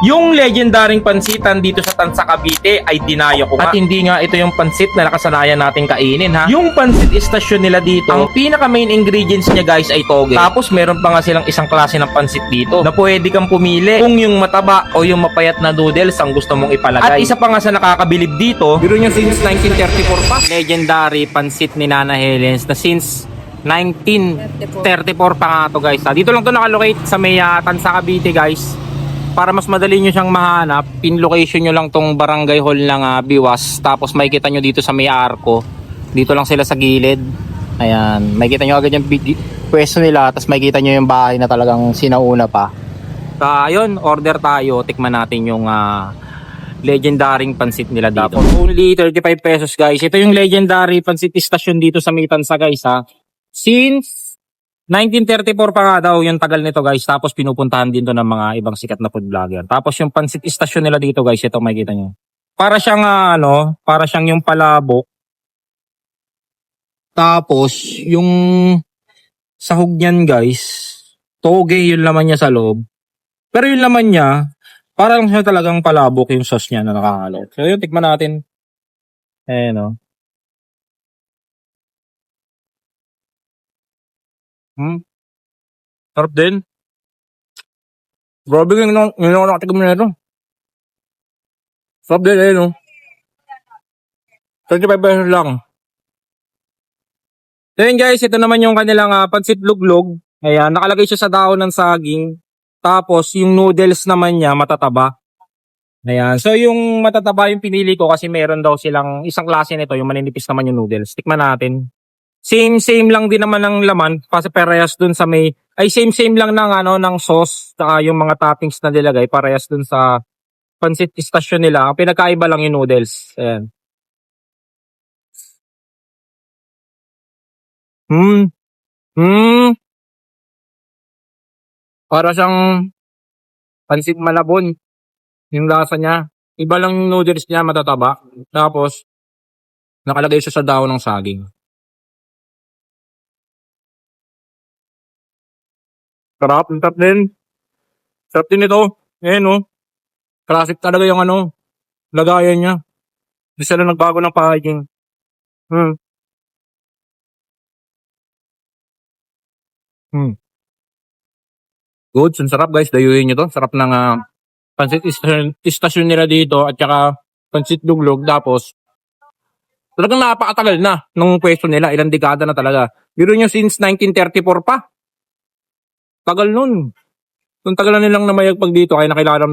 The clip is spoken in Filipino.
Yung legendaring pansitan dito sa Tansa Cavite ay dinayo ko nga. At hindi nga ito yung pansit na nakasanayan natin kainin ha. Yung pansit istasyon nila dito, ang pinaka main ingredients niya guys ay toge. Tapos meron pa nga silang isang klase ng pansit dito na pwede kang pumili kung yung mataba o yung mapayat na noodles ang gusto mong ipalagay. At isa pa nga sa nakakabilib dito, biro nyo since 1934 pa. Legendary pansit ni Nana Helens na since 1934 pa nga to guys ha. Dito lang to nakalocate sa may Tansa Cavite guys. Para mas madali nyo siyang mahanap, pin location nyo lang tong barangay hall ng Biwas. Tapos makikita nyo dito sa may arko. Dito lang sila sa gilid. Ayan, makikita nyo agad yung pwesto nila. Tapos makikita nyo yung bahay na talagang sinauna pa. Ayun, order tayo. Tikman natin yung legendaring pansit nila dito. Only 35 pesos guys. Ito yung legendary pansit station dito sa Tansa guys ha. Since 1934 pa nga daw yung tagal nito guys. Tapos pinupuntahan din to ng mga ibang sikat na food vlogger. Tapos yung pansit istasyon nila dito guys, ito makikita nyo. Para siyang para siyang yung palabok. Tapos yung sahog niyan guys, toge yung laman niya sa loob. Pero yung laman niya, parang siya talagang palabok yung sauce niya na nakakalo. So yun, tikman natin. Ayan Sarap din. Grabe yung nakatikim na ito. Sarap din eh, 35 pesos lang. Then guys, ito naman yung kanilang pansit luglog. Ayan, nakalagay siya sa dahon ng saging. Tapos yung noodles naman niya matataba. Ayan, so yung matataba yung pinili ko kasi meron daw silang isang klase nito, yung maninipis naman yung noodles. Tikman natin. Same lang din naman ng laman kasi parehas dun sa may same lang ng ng sauce saka yung mga toppings na nilagay parehas dun sa pansit station nila. Ang pinagkaiba lang yung noodles. Ayan. Para siyang pansit malabon yung lasa niya. Iba lang yung noodles niya matataba. Tapos nakalagay siya sa dahon ng saging. Sarap, sarap din. Sarap din ito. Ayan Classic talaga yung lagayan niya. Hindi sila nagbago ng packaging. Good, ang sarap guys. Dayuhin nyo to. Sarap ng pansit istasyon nila dito at saka pansit duglog. Tapos talagang napakatagal na nung pwesto nila. Ilang dekada na talaga. Biro nyo since 1934 pa. Tagal nun. Kung tagal na nilang namayagpag dito kaya nakilala